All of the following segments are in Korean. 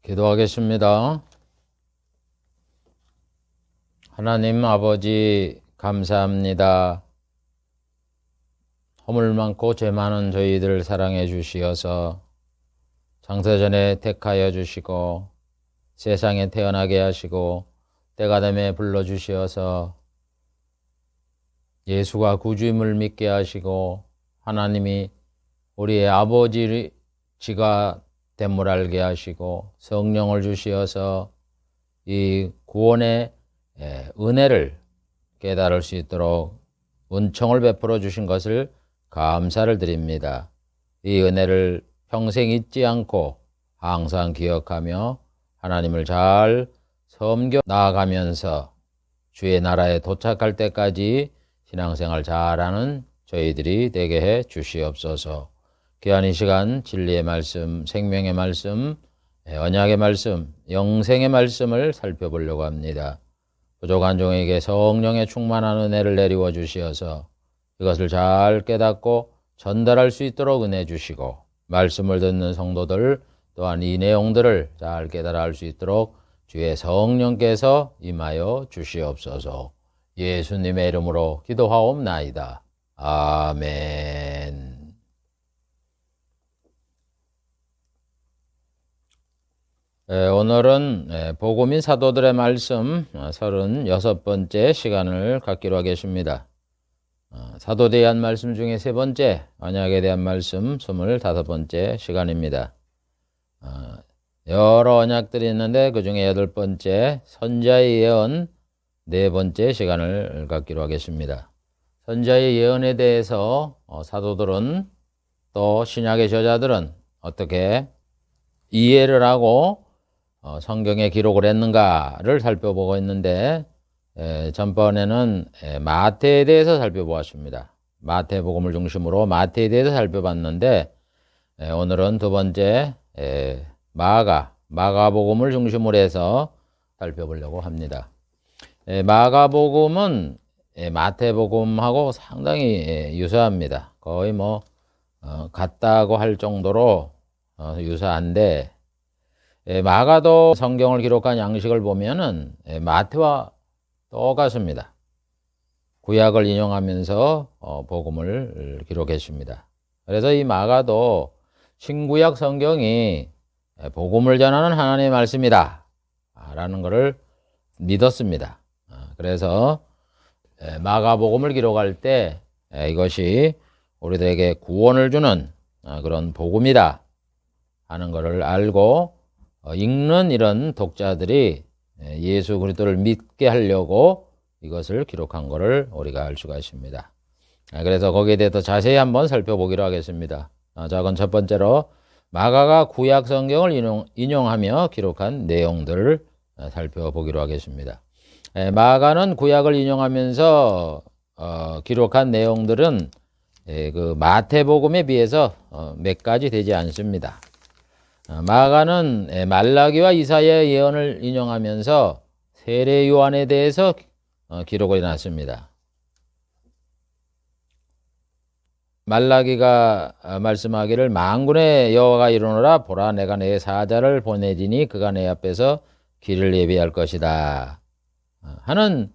기도하겠습니다. 하나님 아버지 감사합니다. 허물 많고 죄 많은 저희들 사랑해 주시어서 창세전에 택하여 주시고 세상에 태어나게 하시고 때가 되매 불러주시어서 예수가 구주임을 믿게 하시고 하나님이 우리의 아버지가 됨을 알게 하시고 성령을 주시어서 이 구원의 은혜를 깨달을 수 있도록 은총을 베풀어 주신 것을 감사를 드립니다. 이 은혜를 평생 잊지 않고 항상 기억하며 하나님을 잘 섬겨 나아가면서 주의 나라에 도착할 때까지 신앙생활 잘하는 저희들이 되게 해 주시옵소서. 귀한 이 시간 진리의 말씀, 생명의 말씀, 언약의 말씀, 영생의 말씀을 살펴보려고 합니다. 부족한 종에게 성령의 충만한 은혜를 내리워 주시어서 이것을 잘 깨닫고 전달할 수 있도록 은혜 주시고 말씀을 듣는 성도들 또한 이 내용들을 잘 깨달아 할 수 있도록 주의 성령께서 임하여 주시옵소서. 예수님의 이름으로 기도하옵나이다. 아멘. 오늘은 복음인 사도들의 말씀 36번째 시간을 갖기로 하겠습니다. 사도에 대한 말씀 중에 세 번째, 언약에 대한 말씀 25번째 시간입니다. 여러 언약들이 있는데 그 중에 8번째, 선자의 예언 4번째 시간을 갖기로 하겠습니다. 선자의 예언에 대해서 사도들은 또 신약의 저자들은 어떻게 이해를 하고 성경에 기록을 했는가를 살펴보고 있는데 전번에는 마태에 대해서 살펴보았습니다. 마태복음을 중심으로 마태에 대해서 살펴봤는데 오늘은 두 번째 마가복음을 중심으로 해서 살펴보려고 합니다. 마가복음은 마태복음하고 상당히 유사합니다. 거의 같다고 할 정도로 유사한데 마가도 성경을 기록한 양식을 보면은 마태와 똑같습니다. 구약을 인용하면서 복음을 기록했습니다. 그래서 이 마가도 신구약 성경이 복음을 전하는 하나님의 말씀이다 라는 것을 믿었습니다. 그래서 마가복음을 기록할 때 이것이 우리들에게 구원을 주는 그런 복음이다 하는 것을 알고 읽는 이런 독자들이 예수 그리스도를 믿게 하려고 이것을 기록한 것을 우리가 알 수가 있습니다. 그래서 거기에 대해서 자세히 한번 살펴보기로 하겠습니다. 자, 그건 첫 번째로 마가가 구약 성경을 인용하며 기록한 내용들을 살펴보기로 하겠습니다. 마가는 구약을 인용하면서 기록한 내용들은 그 마태복음에 비해서 몇 가지 되지 않습니다. 마가는 말라기와 이사야의 예언을 인용하면서 세례 요한에 대해서 기록을 해놨습니다. 말라기가 말씀하기를 만군의 여호와가 이르노라 보라 내가 내 사자를 보내리니 그가 내 앞에서 길을 예비할 것이다 하는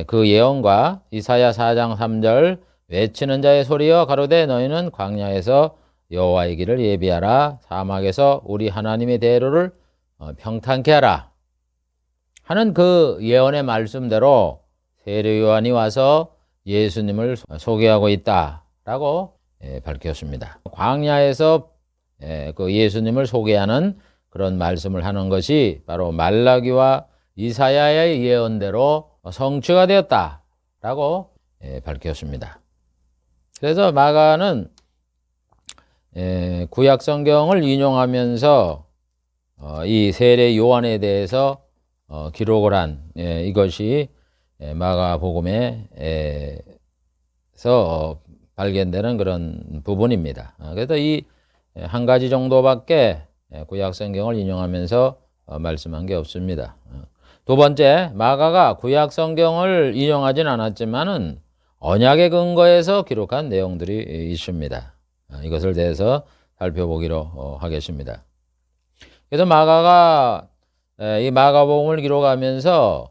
그 예언과 이사야 4장 3절 외치는 자의 소리여 가로되 너희는 광야에서 여호와의 길을 예비하라 사막에서 우리 하나님의 대로를 평탄케 하라 하는 그 예언의 말씀대로 세례 요한이 와서 예수님을 소개하고 있다라고 밝혔습니다. 광야에서 그 예수님을 소개하는 그런 말씀을 하는 것이 바로 말라기와 이사야의 예언대로 성취가 되었다라고 밝혔습니다. 그래서 마가는 구약 성경을 인용하면서 이 세례 요한에 대해서 기록을 한 이것이 마가복음에서 발견되는 그런 부분입니다. 그래서 이 한 가지 정도밖에 구약 성경을 인용하면서 말씀한 게 없습니다. 두 번째, 마가가 구약 성경을 인용하진 않았지만은 언약의 근거에서 기록한 내용들이 있습니다. 이것을 대해서 살펴보기로 하겠습니다. 그래서 마가가 이 마가복음을 기록하면서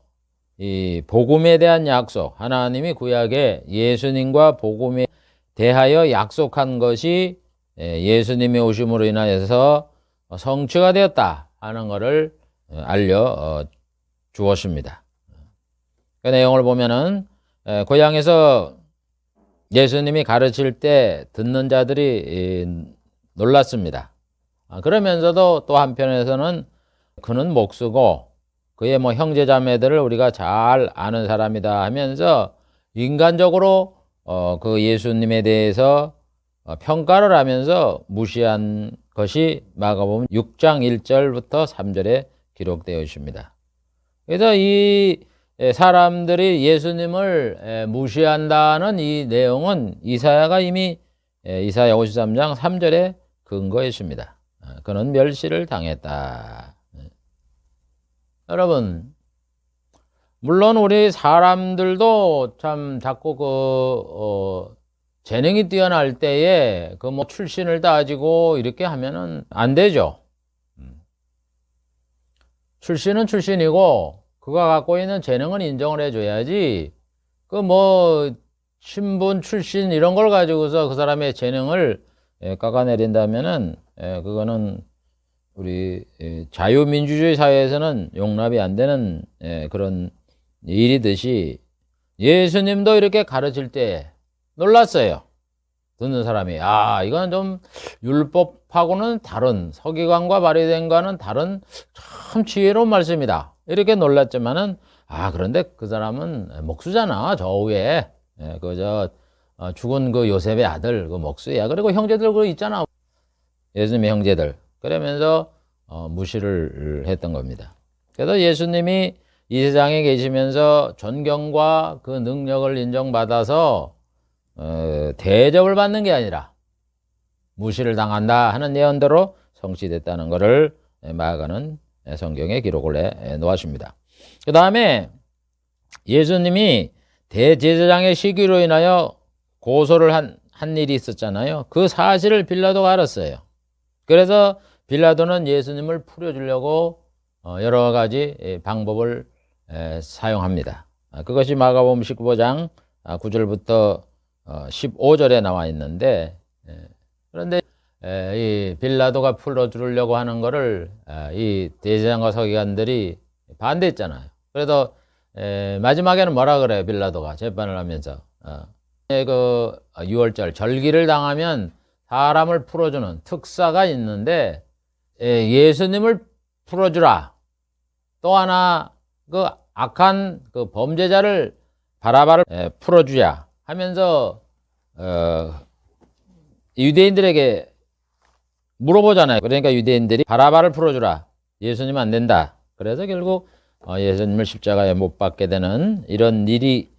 이 복음에 대한 약속, 하나님이 구약에 예수님과 복음에 대하여 약속한 것이 예수님의 오심으로 인하여서 성취가 되었다 하는 것을 알려 주었습니다. 그 내용을 보면은 고향에서 예수님이 가르칠 때 듣는 자들이 놀랐습니다. 그러면서도 또 한편에서는 그는 목수고 그의 뭐 형제 자매들을 우리가 잘 아는 사람이다 하면서 인간적으로 그 예수님에 대해서 평가를 하면서 무시한 것이 마가복음 6장 1절부터 3절에 기록되어 있습니다. 그래서 이 사람들이 예수님을 무시한다는 이 내용은 이사야가 이미 이사야 53장 3절에 근거했습니다. 그는 멸시를 당했다. 여러분, 물론 우리 사람들도 참 자꾸 재능이 뛰어날 때에 그 뭐 출신을 따지고 이렇게 하면은 안 되죠. 출신은 출신이고 그가 갖고 있는 재능은 인정을 해줘야지 그 뭐 신분 출신 이런 걸 가지고서 그 사람의 재능을 깎아내린다면은 그거는 우리 자유민주주의 사회에서는 용납이 안 되는 그런 일이듯이 예수님도 이렇게 가르칠 때 놀랐어요. 듣는 사람이 이건 좀 율법하고는 다른 서기관과 바리새인과는 다른 참 지혜로운 말씀이다. 이렇게 놀랐지만은 그런데 그 사람은 목수잖아. 저 위에 죽은 그 요셉의 아들 그 목수야. 그리고 형제들 그 있잖아. 예수님의 형제들. 그러면서 무시를 했던 겁니다. 그래서 예수님이 이 세상에 계시면서 존경과 그 능력을 인정받아서 대접을 받는 게 아니라 무시를 당한다 하는 예언대로 성취됐다는 것을 마가는 성경에 기록을 해 놓았습니다. 그 다음에 예수님이 대제사장의 시기로 인하여 고소를 한 일이 있었잖아요. 그 사실을 빌라도가 알았어요. 그래서 빌라도는 예수님을 풀어주려고 여러 가지 방법을 사용합니다. 그것이 마가복음 19장 9절부터 15절에 나와 있는데, 그런데 이 빌라도가 풀어주려고 하는 것을 이 대제사장과 서기관들이 반대했잖아요. 그래서 마지막에는 뭐라 그래요? 빌라도가 재판을 하면서 그 6월절 절기를 당하면 사람을 풀어주는 특사가 있는데 예수님을 풀어주라. 또 하나 그 악한 그 범죄자를 바라바를 풀어주자 하면서 유대인들에게 물어보잖아요. 그러니까 유대인들이 바라바를 풀어주라. 예수님 안 된다. 그래서 결국 예수님을 십자가에 못 박게 되는 이런 일이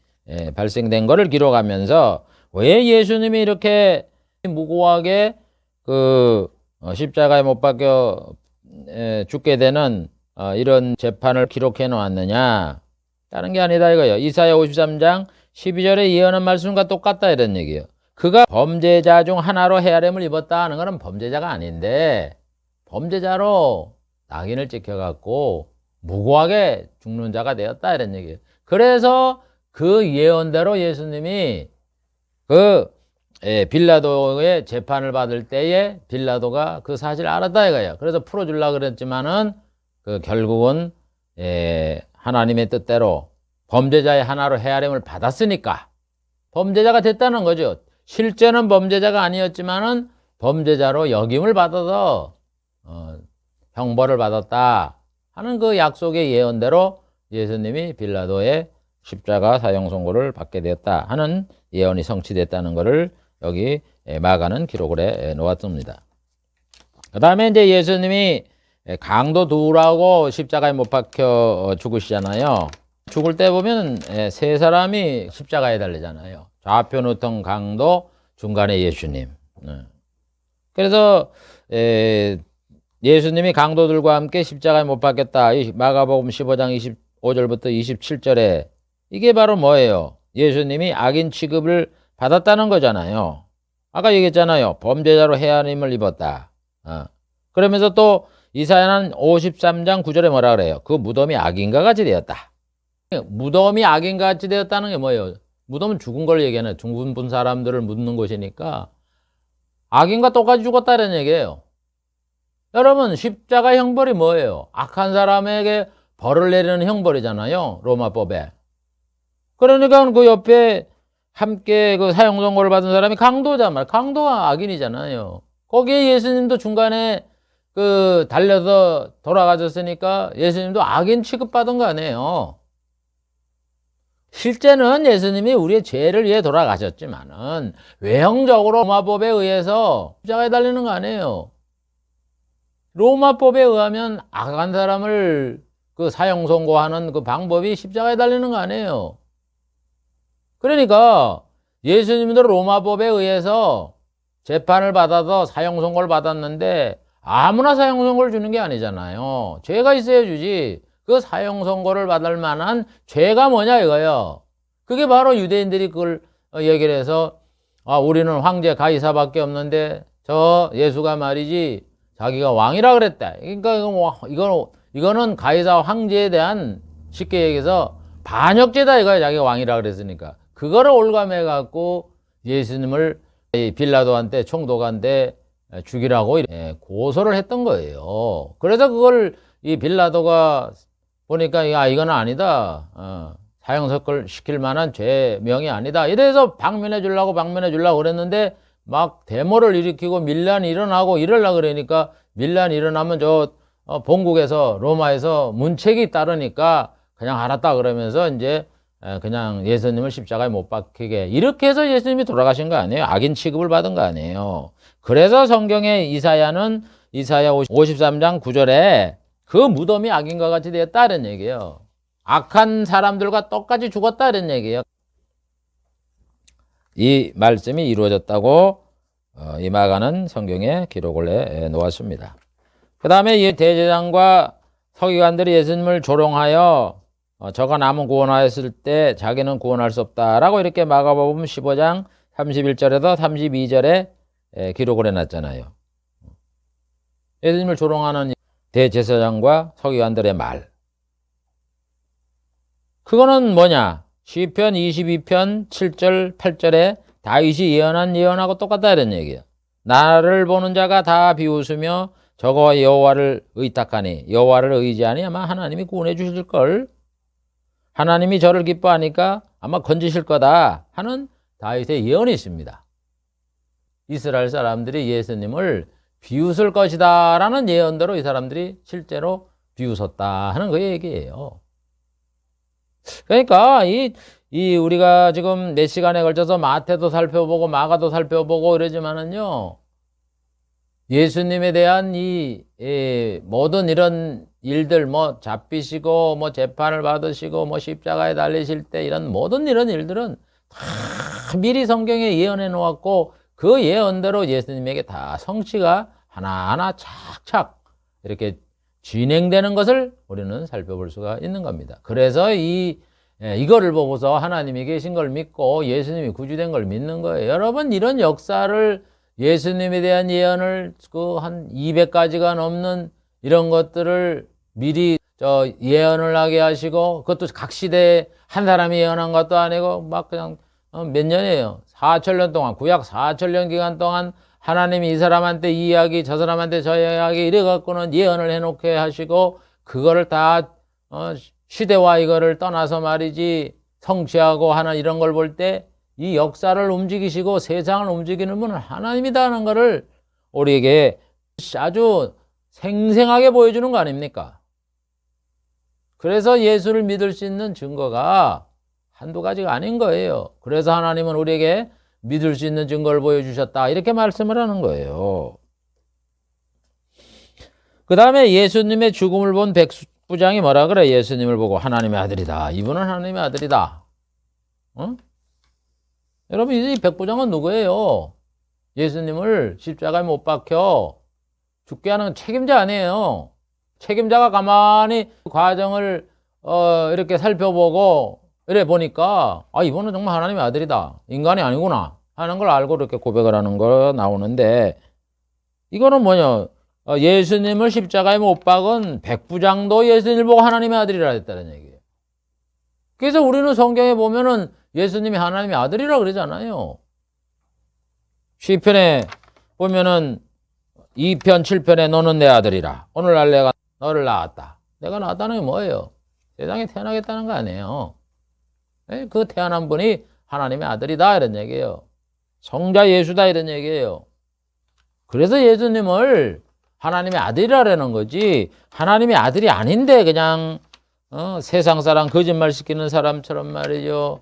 발생된 것을 기록하면서 왜 예수님이 이렇게 무고하게 그 십자가에 못 박혀 죽게 되는 이런 재판을 기록해 놓았느냐? 다른 게 아니다 이거예요. 이사야 53장 12절에 예언한 말씀과 똑같다 이런 얘기예요. 그가 범죄자 중 하나로 헤아림을 입었다 하는 것은 범죄자가 아닌데 범죄자로 낙인을 찍혀갖고 무고하게 죽는 자가 되었다 이런 얘기예요. 그래서 그 예언대로 예수님이 빌라도의 재판을 받을 때에 빌라도가 그 사실을 알았다 이거예요. 그래서 풀어주려고 그랬지만은 결국은 하나님의 뜻대로 범죄자의 하나로 헤아림을 받았으니까 범죄자가 됐다는 거죠. 실제는 범죄자가 아니었지만은 범죄자로 역임을 받아서 형벌을 받았다 하는 그 약속의 예언대로 예수님이 빌라도의 십자가 사형 선고를 받게 되었다 하는 예언이 성취됐다는 것을 여기 마가는 기록을 해 놓았습니다. 그 다음에 이제 예수님이 강도 둘하고 십자가에 못 박혀 죽으시잖아요. 죽을 때 보면 세 사람이 십자가에 달리잖아요. 좌편 우통 강도, 중간에 예수님. 그래서 예수님이 강도들과 함께 십자가에 못 박혔다. 마가복음 15장 25절부터 27절에 이게 바로 뭐예요? 예수님이 악인 취급을 받았다는 거잖아요. 아까 얘기했잖아요. 범죄자로 헤아림을 입었다. 그러면서 또 이사야는 53장 9절에 뭐라 그래요? 그 무덤이 악인과 같이 되었다. 무덤이 악인과 같이 되었다는 게 뭐예요? 무덤은 죽은 걸 얘기하는, 죽은 사람들을 묻는 곳이니까 악인과 똑같이 죽었다는 얘기예요. 여러분, 십자가 형벌이 뭐예요? 악한 사람에게 벌을 내리는 형벌이잖아요. 로마법에. 그러니까 그 옆에 함께 그 사형 선고를 받은 사람이 강도잖아. 강도가 악인이잖아요. 거기에 예수님도 중간에 그 달려서 돌아가셨으니까 예수님도 악인 취급받은 거 아니에요. 실제는 예수님이 우리의 죄를 위해 돌아가셨지만은 외형적으로 로마법에 의해서 십자가에 달리는 거 아니에요. 로마법에 의하면 악한 사람을 그 사형 선고하는 그 방법이 십자가에 달리는 거 아니에요. 그러니까 예수님도 로마법에 의해서 재판을 받아서 사형 선고를 받았는데 아무나 사형 선고를 주는 게 아니잖아요. 죄가 있어야 주지. 그 사형 선고를 받을 만한 죄가 뭐냐 이거예요. 그게 바로 유대인들이 그걸 얘기를 해서 우리는 황제 가이사밖에 없는데 저 예수가 말이지 자기가 왕이라 그랬다. 그러니까 이거는 가이사 황제에 대한 쉽게 얘기해서 반역죄다 이거야. 자기가 왕이라 그랬으니까. 그거를 올감해 갖고 예수님을 빌라도한테 총독한테 죽이라고 고소를 했던 거예요. 그래서 그걸 이 빌라도가 보니까 이건 아니다. 사형 시킬 만한 죄명이 아니다. 이래서 방면해 주려고 그랬는데 막 데모를 일으키고 밀란이 일어나고 이러려고 그러니까 밀란이 일어나면 본국에서 로마에서 문책이 따르니까 그냥 알았다 그러면서 이제 그냥 예수님을 십자가에 못 박히게 이렇게 해서 예수님이 돌아가신 거 아니에요. 악인 취급을 받은 거 아니에요. 그래서 성경의 이사야 53장 9절에 그 무덤이 악인과 같이 되었다는 얘기예요. 악한 사람들과 똑같이 죽었다는 얘기예요. 이 말씀이 이루어졌다고 이 마가는 성경에 기록을 해 놓았습니다. 그 다음에 이 대제사장과 서기관들이 예수님을 조롱하여 저가 남은 구원하였을 때 자기는 구원할 수 없다라고 이렇게 마가복음 15장 31절에서 32절에 기록을 해놨잖아요. 예수님을 조롱하는 대제사장과 서기관들의 말. 그거는 뭐냐? 시편 22편 7절 8절에 다윗이 예언한 예언하고 똑같다 이런 얘기예요. 나를 보는 자가 다 비웃으며 저거 여호와를 의탁하니 여호와를 의지하니 아마 하나님이 구원해 주실 걸. 하나님이 저를 기뻐하니까 아마 건지실 거다 하는 다윗의 예언이 있습니다. 이스라엘 사람들이 예수님을 비웃을 것이다 라는 예언대로 이 사람들이 실제로 비웃었다 하는 그 얘기예요. 그러니까 우리가 지금 몇 시간에 걸쳐서 마태도 살펴보고 마가도 살펴보고 이러지만은요, 예수님에 대한 이 모든 이런 일들, 뭐 잡히시고 뭐 재판을 받으시고 뭐 십자가에 달리실 때 이런 모든 이런 일들은 다 미리 성경에 예언해 놓았고 그 예언대로 예수님에게 다 성취가 하나하나 착착 이렇게 진행되는 것을 우리는 살펴볼 수가 있는 겁니다. 그래서 이거를 보고서 하나님이 계신 걸 믿고 예수님이 구주된 걸 믿는 거예요. 여러분, 이런 역사를 예수님에 대한 예언을 그 한 200가지가 넘는 이런 것들을 미리 예언을 하게 하시고, 그것도 각 시대에 한 사람이 예언한 것도 아니고 막 그냥 몇 년이에요. 4천년 동안, 구약 4천년 기간 동안 하나님이 이 사람한테 이 이야기, 저 사람한테 저 이야기 이래갖고는 예언을 해놓게 하시고, 그거를 다 시대와 이거를 떠나서 말이지 성취하고 하는 이런 걸 볼 때 이 역사를 움직이시고 세상을 움직이는 분은 하나님이다 하는 거를 우리에게 아주 생생하게 보여주는 거 아닙니까? 그래서 예수를 믿을 수 있는 증거가 한두 가지가 아닌 거예요. 그래서 하나님은 우리에게 믿을 수 있는 증거를 보여주셨다 이렇게 말씀을 하는 거예요. 그 다음에 예수님의 죽음을 본 백부장이 뭐라 그래? 예수님을 보고 하나님의 아들이다. 이분은 하나님의 아들이다. 여러분, 이 백부장은 누구예요? 예수님을 십자가에 못 박혀 죽게 하는 책임자 아니에요. 책임자가 가만히 과정을 이렇게 살펴보고 이래 보니까 이분은 정말 하나님의 아들이다. 인간이 아니구나 하는 걸 알고 이렇게 고백을 하는 거 나오는데, 이거는 뭐냐? 예수님을 십자가에 못 박은 백부장도 예수님을 보고 하나님의 아들이라 했다는 얘기예요. 그래서 우리는 성경에 보면은 예수님이 하나님의 아들이라 그러잖아요. 시편에 보면은 2편 7편에 너는 내 아들이라 오늘날 내가 너를 낳았다. 내가 낳았다는 게 뭐예요? 세상에 태어나겠다는 거 아니에요. 그 태어난 분이 하나님의 아들이다 이런 얘기예요. 성자 예수다 이런 얘기예요. 그래서 예수님을 하나님의 아들이라는 거지 하나님의 아들이 아닌데 그냥 세상 사람 거짓말 시키는 사람처럼 말이죠.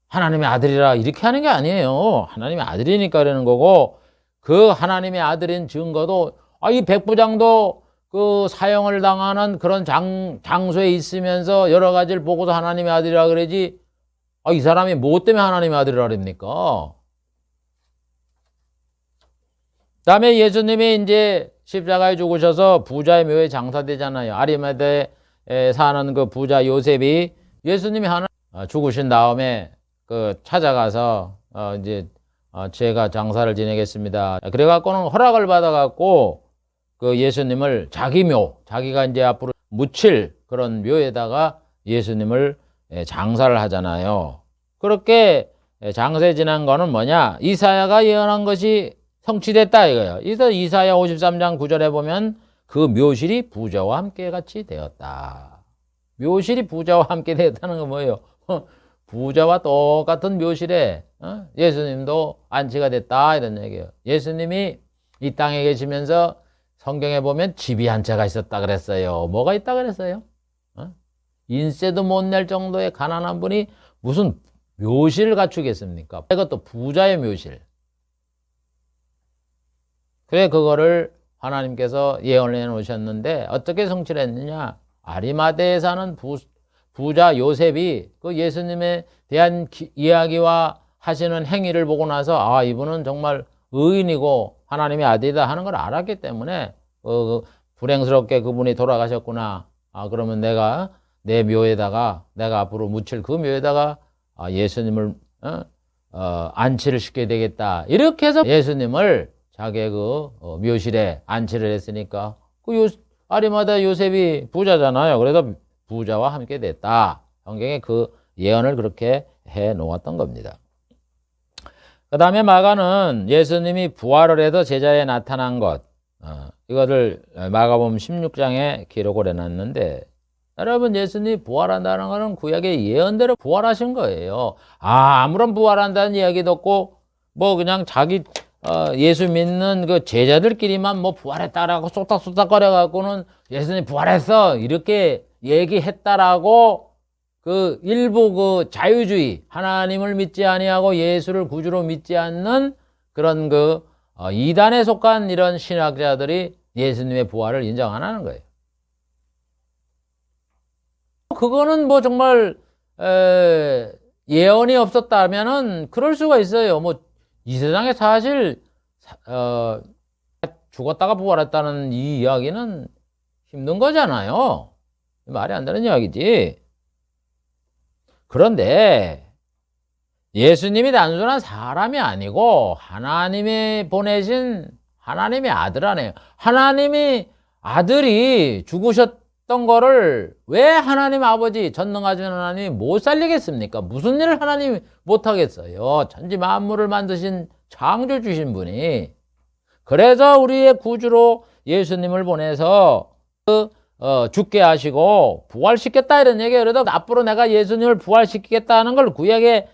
하나님의 아들이라 이렇게 하는 게 아니에요. 하나님의 아들이니까 그러는 거고 그 하나님의 아들인 증거도 이 백부장도 그 사형을 당하는 그런 장소에 있으면서 여러 가지를 보고서 하나님의 아들이라 그러지 이 사람이 뭐 때문에 하나님의 아들이라 그럽니까? 다음에 예수님이 이제 십자가에 죽으셔서 부자의 묘에 장사되잖아요. 아리마다에 사는 그 부자 요셉이 예수님이 죽으신 다음에 그 찾아가서 이제 제가 장사를 지내겠습니다. 그래갖고는 허락을 받아갖고 그 예수님을 자기 묘, 자기가 이제 앞으로 묻힐 그런 묘에다가 예수님을 장사를 하잖아요. 그렇게 장사에 지난 거는 뭐냐? 이사야가 예언한 것이 성취됐다 이거예요. 이사야 53장 9절에 보면 그 묘실이 부자와 함께 같이 되었다. 묘실이 부자와 함께 되었다는 건 뭐예요? 부자와 똑같은 묘실에 예수님도 안치가 됐다 이런 얘기예요. 예수님이 이 땅에 계시면서 성경에 보면 집이 한 채가 있었다 그랬어요. 뭐가 있다 그랬어요? 인세도 못 낼 정도의 가난한 분이 무슨 묘실을 갖추겠습니까? 이것도 부자의 묘실. 그래 그거를 하나님께서 예언을 해놓으셨는데 어떻게 성취를 했느냐? 아리마대에 사는 부자 요셉이 그 예수님에 대한 이야기와 하시는 행위를 보고 나서 이분은 정말 의인이고 하나님의 아들이다 하는 걸 알았기 때문에 불행스럽게 그분이 돌아가셨구나. 그러면 내가 내 묘에다가 내가 앞으로 묻힐 그 묘에다가 예수님을 안치를 시켜야 되겠다. 이렇게 해서 예수님을 자기의 그 묘실에 안치를 했으니까 아리마다 요셉이 부자잖아요. 그래서 부자와 함께 됐다. 성경에 그 예언을 그렇게 해 놓았던 겁니다. 그 다음에 마가는 예수님이 부활을 해서 제자에 나타난 것, 이거를 마가복음 16장에 기록을 해놨는데, 여러분 예수님이 부활한다는 것은 구약의 예언대로 부활하신 거예요. 아무런 부활한다는 이야기도 없고 뭐 그냥 자기 예수 믿는 그 제자들끼리만 뭐 부활했다라고 쏙닥쏙닥거려 갖고는 예수님 부활했어 이렇게 얘기했다라고 그 일부 그 자유주의 하나님을 믿지 아니하고 예수를 구주로 믿지 않는 그런 그 이단에 속한 이런 신학자들이 예수님의 부활을 인정 안 하는 거예요. 그거는 뭐 정말 예언이 없었다면은 그럴 수가 있어요. 뭐 이 세상에 사실 죽었다가 부활했다는 이 이야기는 힘든 거잖아요. 말이 안 되는 이야기지. 그런데 예수님이 단순한 사람이 아니고 하나님이 보내신 하나님의 아들 아니에요. 하나님이 아들이 죽으셨던 거를 왜 하나님 아버지 전능하신 하나님이 못 살리겠습니까? 무슨 일을 하나님이 못하겠어요? 천지 만물을 만드신 창조주신 분이. 그래서 우리의 구주로 예수님을 보내서 죽게 하시고 부활시켰다 이런 얘기예요. 그래도 앞으로 내가 예수님을 부활시키겠다는 걸 구약에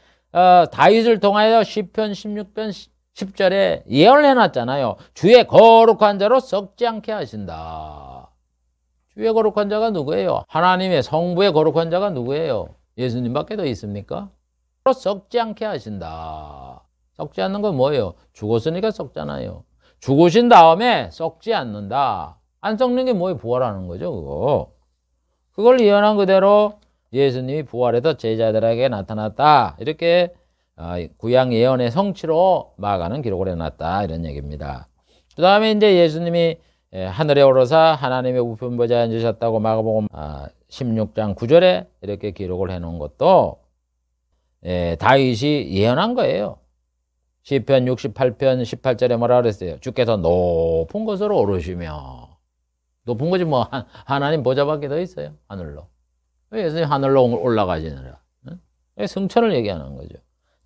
다윗을 통하여 시편 16편 10절에 예언을 해놨잖아요. 주의 거룩한 자로 썩지 않게 하신다. 주의 거룩한 자가 누구예요? 하나님의 성부의 거룩한 자가 누구예요? 예수님밖에 더 있습니까? 썩지 않게 하신다. 썩지 않는 건 뭐예요? 죽었으니까 썩잖아요. 죽으신 다음에 썩지 않는다. 안 썩는 게 뭐예요? 부활하는 거죠, 그거. 그걸 예언한 그대로 예수님이 부활해서 제자들에게 나타났다. 이렇게 구약 예언의 성취로 마가는 기록을 해놨다. 이런 얘기입니다. 그 다음에 이제 예수님이 하늘에 오르사 하나님의 우편 보좌에 앉으셨다고 마가복음 16장 9절에 이렇게 기록을 해놓은 것도 다윗이 예언한 거예요. 시편 68편 18절에 뭐라 그랬어요? 주께서 높은 곳으로 오르시며. 높은 곳이 뭐 하나님 보좌밖에 더 있어요? 하늘로. 왜 예수님 하늘로 올라가시느라? 응? 승천을 얘기하는 거죠.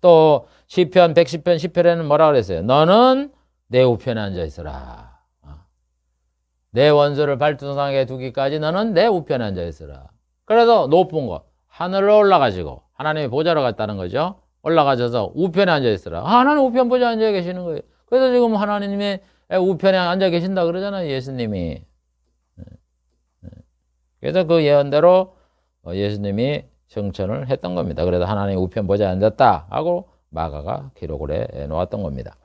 또 시편 110편 10편에는 뭐라 그랬어요? 너는 내 우편에 앉아 있으라. 내 원수를 발등상에 두기까지 너는 내 우편에 앉아 있으라. 그래서 높은 곳, 하늘로 올라가시고 하나님의 보좌로 갔다는 거죠. 올라가셔서 우편에 앉아 있으라. 하나님 우편 보좌에 앉아 계시는 거예요. 그래서 지금 하나님의 우편에 앉아 계신다 그러잖아요. 예수님이. 그래서 그 예언대로 예수님이 승천을 했던 겁니다. 그래서 하나님 우편 보좌에 앉았다 하고 마가가 기록을 해 놓았던 겁니다.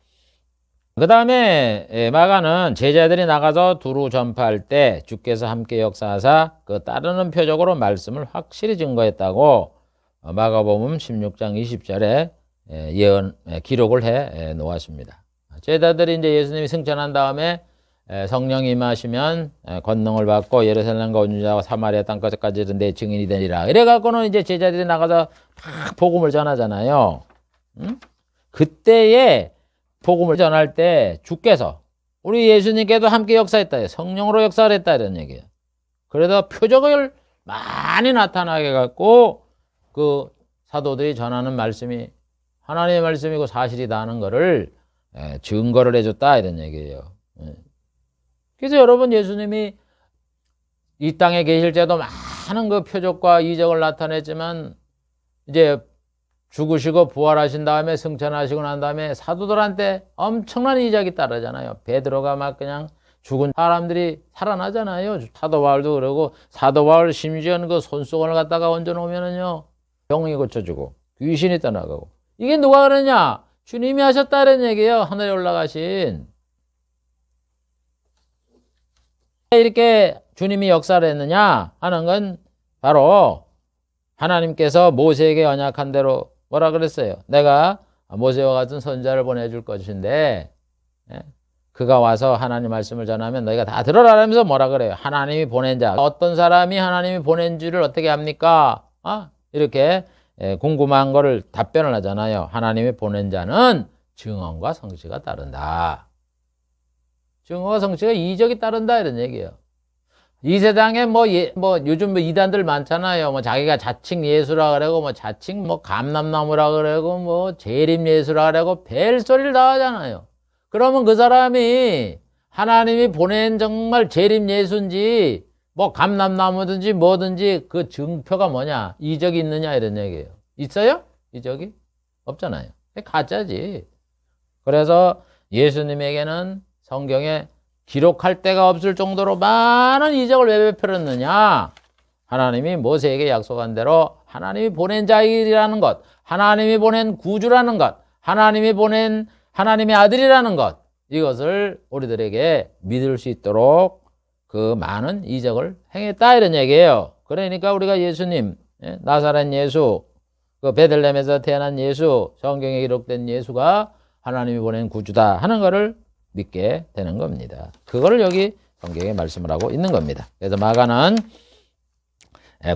그 다음에 마가는 제자들이 나가서 두루 전파할 때 주께서 함께 역사하사 그 따르는 표적으로 말씀을 확실히 증거했다고 마가복음 16장 20절에 예언 기록을 해 놓았습니다. 제자들이 이제 예수님이 승천한 다음에 성령이 임하시면 권능을 받고 예루살렘과 온 유다와 사마리아 땅까지 내 증인이 되리라. 이래갖고는 이제 제자들이 나가서 막 복음을 전하잖아요. 응? 그때에 복음을 전할 때 주께서 우리 예수님께도 함께 역사했다. 성령으로 역사를 했다 이런 얘기예요. 그래서 표적을 많이 나타나게 갖고 그 사도들이 전하는 말씀이 하나님의 말씀이고 사실이다 하는 거를 증거를 해줬다 이런 얘기예요. 그래서 여러분 예수님이 이 땅에 계실 때도 많은 그 표적과 이적을 나타냈지만 이제 죽으시고 부활하신 다음에 승천하시고 난 다음에 사도들한테 엄청난 이적이 따르잖아요. 베드로가 막 그냥 죽은 사람들이 살아나잖아요. 사도 바울도 그러고 사도 바울 심지어는 그 손수건을 갖다가 얹어 놓으면은요 병이 고쳐지고 귀신이 떠나가고. 이게 누가 그러냐? 주님이 하셨다는 얘기예요. 하늘에 올라가신. 이렇게 주님이 역사를 했느냐 하는 건 바로 하나님께서 모세에게 언약한 대로 뭐라 그랬어요? 내가 모세와 같은 선자를 보내줄 것인데 그가 와서 하나님 말씀을 전하면 너희가 다 들어라 하면서 뭐라 그래요? 하나님이 보낸 자. 어떤 사람이 하나님이 보낸 줄을 어떻게 합니까? 이렇게 궁금한 거를 답변을 하잖아요. 하나님이 보낸 자는 증언과 성취가 따른다. 증언과 성취가 이적이 따른다 이런 얘기예요. 이 세상에 뭐 요즘 뭐 이단들 많잖아요. 뭐 자기가 자칭 예수라 그러고 뭐 자칭 뭐 감람나무라 그러고 뭐 재림 예수라 그러고 벨소리를 다 하잖아요. 그러면 그 사람이 하나님이 보낸 정말 재림 예수인지 뭐 감람나무든지 뭐든지 그 증표가 뭐냐? 이적이 있느냐 이런 얘기예요. 있어요? 이적이? 없잖아요. 가짜지. 그래서 예수님에게는 성경에 기록할 데가 없을 정도로 많은 이적을 왜 베풀었느냐? 하나님이 모세에게 약속한 대로 하나님이 보낸 자이라는 것, 하나님이 보낸 구주라는 것, 하나님이 보낸 하나님의 아들이라는 것, 이것을 우리들에게 믿을 수 있도록 그 많은 이적을 행했다 이런 얘기예요. 그러니까 우리가 예수님, 나사렛 예수, 그 베들레헴에서 태어난 예수, 성경에 기록된 예수가 하나님이 보낸 구주다 하는 것을 믿게 되는 겁니다. 그거를 여기 성경에 말씀을 하고 있는 겁니다. 그래서 마가는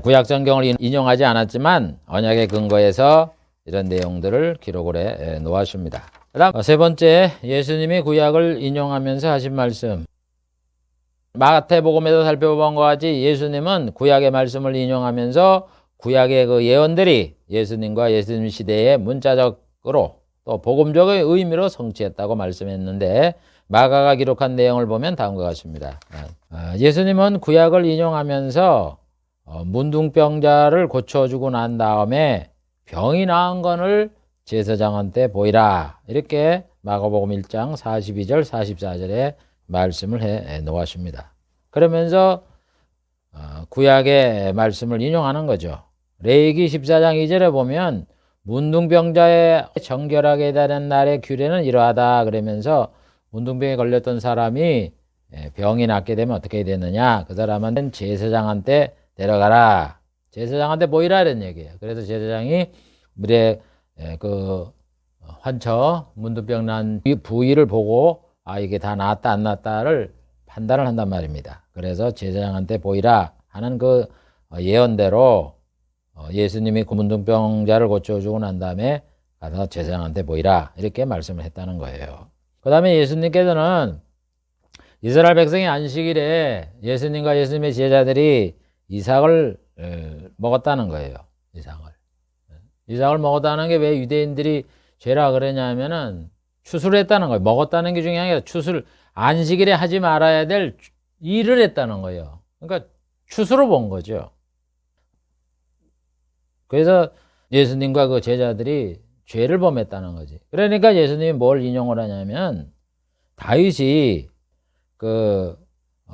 구약 성경을 인용하지 않았지만 언약의 근거에서 이런 내용들을 기록을 해 놓았습니다. 그다음 세 번째, 예수님이 구약을 인용하면서 하신 말씀. 마태복음에서 살펴본 것 같이 예수님은 구약의 말씀을 인용하면서 구약의 그 예언들이 예수님과 예수님 시대의 문자적으로 또 복음적의 의미로 성취했다고 말씀했는데 마가가 기록한 내용을 보면 다음과 같습니다. 예수님은 구약을 인용하면서 문둥병자를 고쳐주고 난 다음에 병이 나은 것을 제사장한테 보이라 이렇게 마가복음 1장 42절 44절에 말씀을 해 놓았습니다. 그러면서 구약의 말씀을 인용하는 거죠. 레위기 14장 2절에 보면 문둥병자의 정결하게 되는 날의 규례는 이러하다 그러면서 문둥병에 걸렸던 사람이 병이 낫게 되면 어떻게 되느냐, 그 사람은 제사장한테 데려가라, 제사장한테 보이라 이런 얘기예요. 그래서 제사장이 물에 그 환처 문둥병 난 부위를 보고 이게 다 낫다 안 낫다를 판단을 한단 말입니다. 그래서 제사장한테 보이라 하는 그 예언대로 예수님이 그 문둥병자를 고쳐주고 난 다음에 가서 제사장한테 보이라 이렇게 말씀을 했다는 거예요. 그 다음에 예수님께서는 이스라엘 백성이 안식일에 예수님과 예수님의 제자들이 이삭을 먹었다는 거예요. 이삭을 먹었다는 게 왜 유대인들이 죄라 그러냐면은 추수를 했다는 거예요. 먹었다는 게 중요한 게 아니라 안식일에 하지 말아야 될 일을 했다는 거예요. 그러니까 추수로 본 거죠. 그래서 예수님과 그 제자들이 죄를 범했다는 거지. 그러니까 예수님이 뭘 인용을 하냐면 다윗이 그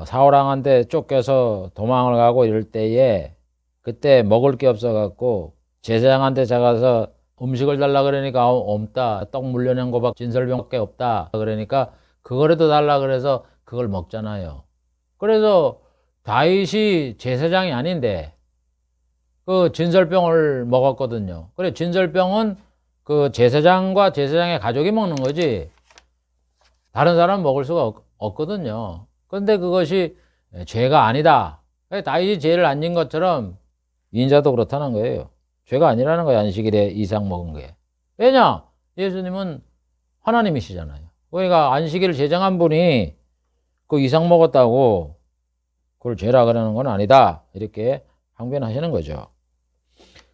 사울 왕한테 쫓겨서 도망을 가고 이럴 때에 그때 먹을 게 없어 갖고 제사장한테 가서 음식을 달라 그러니까 없다. 떡 물려낸 거밖에 진설병밖에 없다. 그러니까 그거라도 달라 그래서 그걸 먹잖아요. 그래서 다윗이 제사장이 아닌데 그 진설병을 먹었거든요. 그래 진설병은 그 제사장과 제사장의 가족이 먹는 거지 다른 사람 먹을 수가 없거든요. 그런데 그것이 죄가 아니다. 다윗이 죄를 안 진 것처럼 인자도 그렇다는 거예요. 죄가 아니라는 거예요. 안식일에 이삭 먹은 게. 왜냐? 예수님은 하나님이시잖아요. 그러니까 안식일을 제정한 분이 그 이삭 먹었다고 그걸 죄라 그러는 건 아니다. 이렇게 항변하시는 거죠.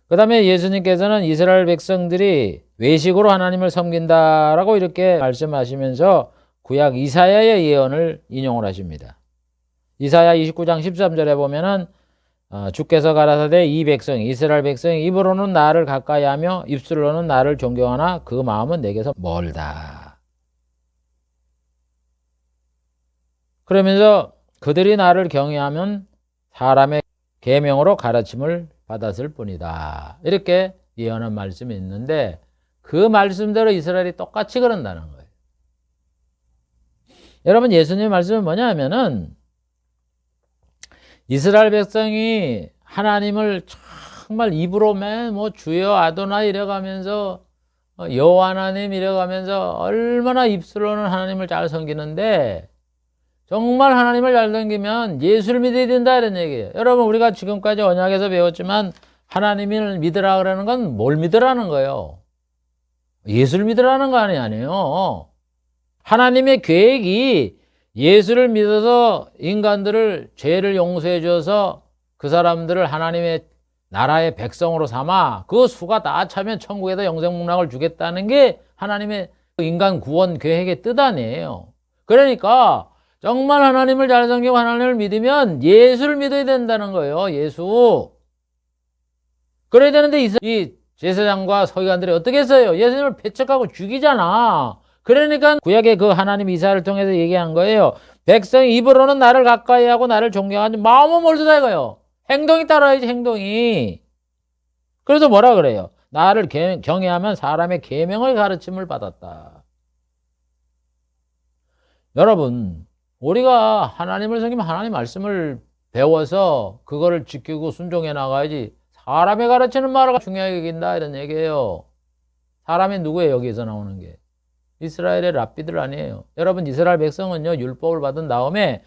그 다음에 예수님께서는 이스라엘 백성들이 외식으로 하나님을 섬긴다라고 이렇게 말씀하시면서 구약 이사야의 예언을 인용을 하십니다. 이사야 29장 13절에 보면은 주께서 가라사대 이 백성 이스라엘 백성이 입으로는 나를 가까이하며 입술로는 나를 존경하나 그 마음은 내게서 멀다. 그러면서 그들이 나를 경외하면 사람의 계명으로 가르침을 받았을 뿐이다. 이렇게 예언한 말씀이 있는데 그 말씀대로 이스라엘이 똑같이 그런다는 거예요. 여러분 예수님의 말씀은 뭐냐면은 이스라엘 백성이 하나님을 정말 입으로 뭐 주여 아도나 이래가면서 여호와 하나님 이래가면서 얼마나 입술로는 하나님을 잘 섬기는데 정말 하나님을 잘 섬기면 예수를 믿어야 된다 이런 얘기예요. 여러분 우리가 지금까지 언약에서 배웠지만 하나님을 믿으라 그러는 건 뭘 믿으라는 거예요? 예수를 믿으라는 거 아니에요. 하나님의 계획이 예수를 믿어서 인간들을 죄를 용서해 줘서 그 사람들을 하나님의 나라의 백성으로 삼아 그 수가 다 차면 천국에서 영생문학을 주겠다는 게 하나님의 인간 구원 계획의 뜻 아니에요. 그러니까 정말 하나님을 잘 섬기고 하나님을 믿으면 예수를 믿어야 된다는 거예요. 예수. 그래야 되는데 이 제사장과 서기관들이 어떻게 했어요? 예수님을 배척하고 죽이잖아. 그러니까 구약의 그 하나님 이사야를 통해서 얘기한 거예요. 백성이 입으로는 나를 가까이 하고 나를 존경하지 마음은 멀다 이거예요. 행동이 따라야지 행동이. 그래서 뭐라 그래요? 나를 경외하면 사람의 계명을 가르침을 받았다. 여러분 우리가 하나님을 섬기면 하나님 말씀을 배워서 그거를 지키고 순종해 나가야지 사람의 가르치는 말을 중요하게 여긴다 이런 얘기예요. 사람이 누구예요? 여기에서 나오는 게 이스라엘의 랍비들 아니에요. 여러분 이스라엘 백성은요 율법을 받은 다음에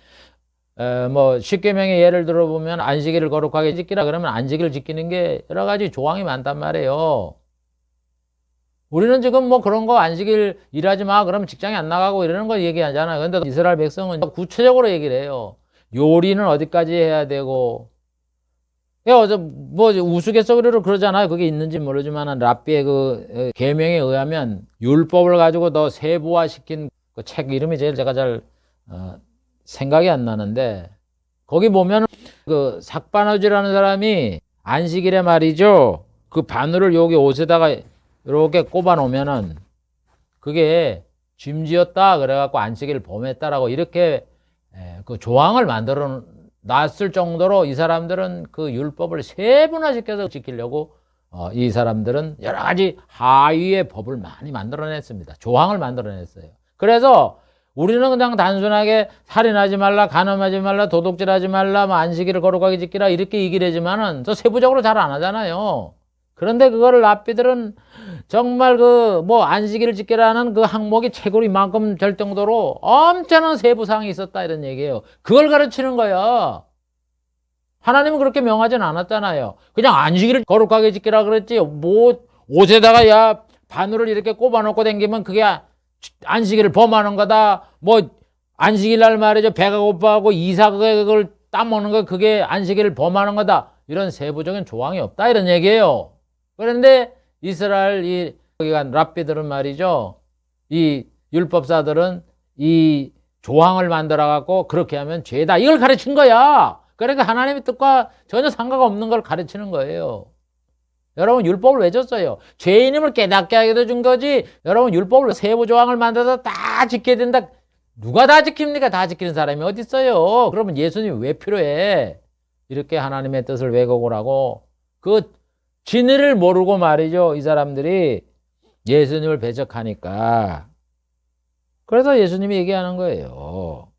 뭐 십계명의 예를 들어보면 안식일을 거룩하게 지키라 그러면 안식일을 지키는 게 여러 가지 조항이 많단 말이에요. 우리는 지금 뭐 그런 거 안식일 일하지 마 그러면 직장에 안 나가고 이러는 거 얘기하잖아요. 근데 이스라엘 백성은 구체적으로 얘기를 해요. 요리는 어디까지 해야 되고 어제 뭐 우스갯소리로 그러잖아요. 그게 있는지 모르지만 랍비의 그 계명에 의하면 율법을 가지고 더 세부화시킨 그 책 이름이 제가 잘 생각이 안 나는데 거기 보면 그 삭바느지라는 사람이 안식일에 말이죠. 그 바늘을 여기 옷에다가 이렇게 꼽아 놓으면은 그게 짐지었다 그래갖고 안식일을 범했다라고 이렇게 그 조항을 만들어 놨을 정도로 이 사람들은 그 율법을 세분화시켜서 지키려고 이 사람들은 여러 가지 하위의 법을 많이 만들어냈습니다. 조항을 만들어냈어요. 그래서 우리는 그냥 단순하게 살인하지 말라, 간음하지 말라, 도둑질하지 말라, 뭐 안식일을 거룩하게 지키라 이렇게 얘기를 하지만은 저 세부적으로 잘 안 하잖아요. 그런데 그거를 랍비들은 정말 그 뭐 안식일을 지키라는 그 항목이 책으로 이만큼 될 정도로 엄청난 세부사항이 있었다 이런 얘기예요. 그걸 가르치는 거야. 하나님은 그렇게 명하진 않았잖아요. 그냥 안식일을 거룩하게 지키라 그랬지. 뭐 옷에다가 야 바늘을 이렇게 꼽아놓고 다니면 그게 안식일을 범하는 거다. 뭐 안식일 날 말이죠. 배가 고파하고 이삭을 따먹는 거 그게 안식일을 범하는 거다. 이런 세부적인 조항이 없다 이런 얘기예요. 그런데 이스라엘 이 랍비들은 말이죠. 이 율법사들은 이 조항을 만들어 갖고 그렇게 하면 죄다 이걸 가르친 거야. 그러니까 하나님의 뜻과 전혀 상관없는 걸 가르치는 거예요. 여러분 율법을 왜 줬어요? 죄인임을 깨닫게 하게 준 거지. 여러분 율법을 세부 조항을 만들어서 다 지켜야 된다. 누가 다 지킵니까? 다 지키는 사람이 어디 있어요? 그러면 예수님이 왜 필요해? 이렇게 하나님의 뜻을 왜곡을 하고 그 진리를 모르고 말이죠. 이 사람들이 예수님을 배척하니까. 그래서 예수님이 얘기하는 거예요.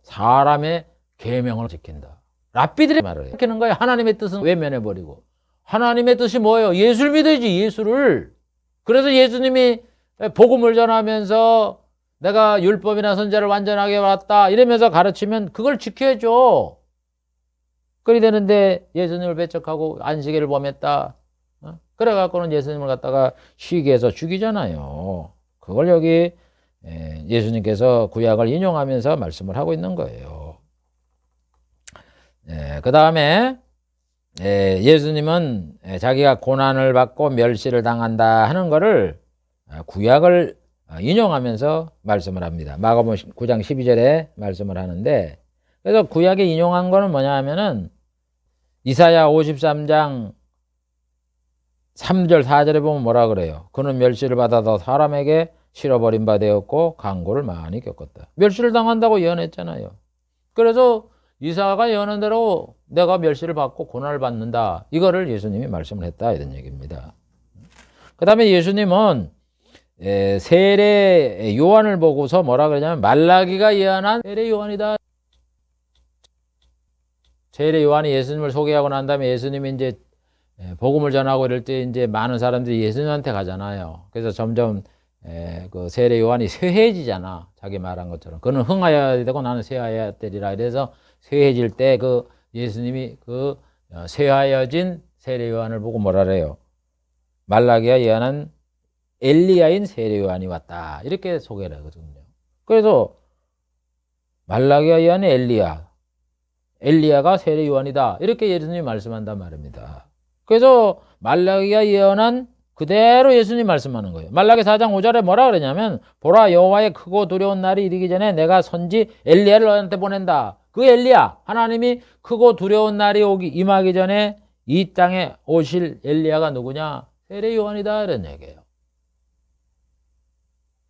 사람의 계명을 지킨다. 랍비들이 말을 지키는 거예요. 하나님의 뜻은 외면해버리고. 하나님의 뜻이 뭐예요? 예수를 믿어야지, 예수를. 그래서 예수님이 복음을 전하면서 내가 율법이나 선지자를 완전하게 왔다 이러면서 가르치면 그걸 지켜야죠. 그리 되는데 예수님을 배척하고 안식일을 범했다. 그래갖고는 예수님을 갖다가 쉬게 해서 죽이잖아요. 그걸 여기 예수님께서 구약을 인용하면서 말씀을 하고 있는 거예요. 그 다음에 예수님은 자기가 고난을 받고 멸시를 당한다 하는 거를 구약을 인용하면서 말씀을 합니다. 마가복음 9장 12절에 말씀을 하는데 그래서 구약에 인용한 거는 뭐냐 하면은 이사야 53장 3절 4절에 보면 뭐라 그래요? 그는 멸시를 받아서 사람에게 실어버린 바 되었고 강고를 많이 겪었다. 멸시를 당한다고 예언했잖아요. 그래서 이사야가 예언한 대로 내가 멸시를 받고 고난을 받는다. 이거를 예수님이 말씀을 했다 이런 얘기입니다. 그 다음에 예수님은 세례 요한을 보고서 뭐라 그러냐면 말라기가 예언한 세례 요한이다. 세례 요한이 예수님을 소개하고 난 다음에 예수님이 이제 복음을 전하고 이럴 때 이제 많은 사람들이 예수님한테 가잖아요. 그래서 점점 그 세례 요한이 쇠해지잖아. 자기 말한 것처럼. 그는 흥하여야 되고 나는 쇠하여야 되리라. 그래서 쇠해질 때 그 예수님이 그 쇠하여진 세례 요한을 보고 뭐라 그래요? 말라기가 예언한 엘리야인 세례 요한이 왔다. 이렇게 소개를 하거든요. 그래서 말라기가 예언한 엘리야가 세례 요한이다. 이렇게 예수님이 말씀한단 말입니다. 그래서 말라기가 예언한 그대로 예수님이 말씀하는 거예요. 말라기 4장 5절에 뭐라 그러냐면 보라 여호와의 크고 두려운 날이 이르기 전에 내가 선지 엘리야를 너한테 보낸다. 그 엘리야 하나님이 크고 두려운 날이 임하기 전에 이 땅에 오실 엘리야가 누구냐? 세례 요한이다 이런 얘기예요.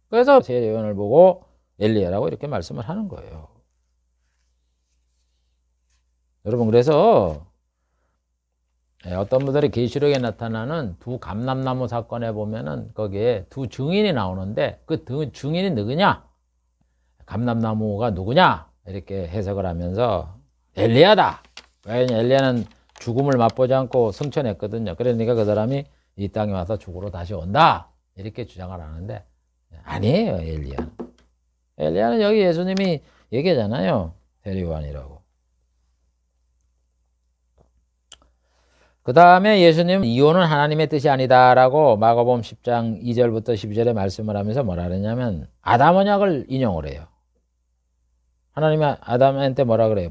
그래서 세례 요한을 보고 엘리야라고 이렇게 말씀을 하는 거예요. 여러분 그래서 어떤 분들이 계시록에 나타나는 두 감람나무 사건에 보면은 거기에 두 증인이 나오는데 그 두 증인이 누구냐? 감람나무가 누구냐? 이렇게 해석을 하면서 엘리야다. 왜냐하면 엘리야는 죽음을 맛보지 않고 승천했거든요. 그러니까 그 사람이 이 땅에 와서 죽으러 다시 온다. 이렇게 주장을 하는데 아니에요. 엘리야는 여기 예수님이 얘기하잖아요. 세례 요한이라고. 그 다음에 예수님 이혼은 하나님의 뜻이 아니다라고 마가복음 10장 2절부터 12절에 말씀을 하면서 뭐라 그러냐면 아담 언약을 인용을 해요. 하나님이 아담한테 뭐라 그래요?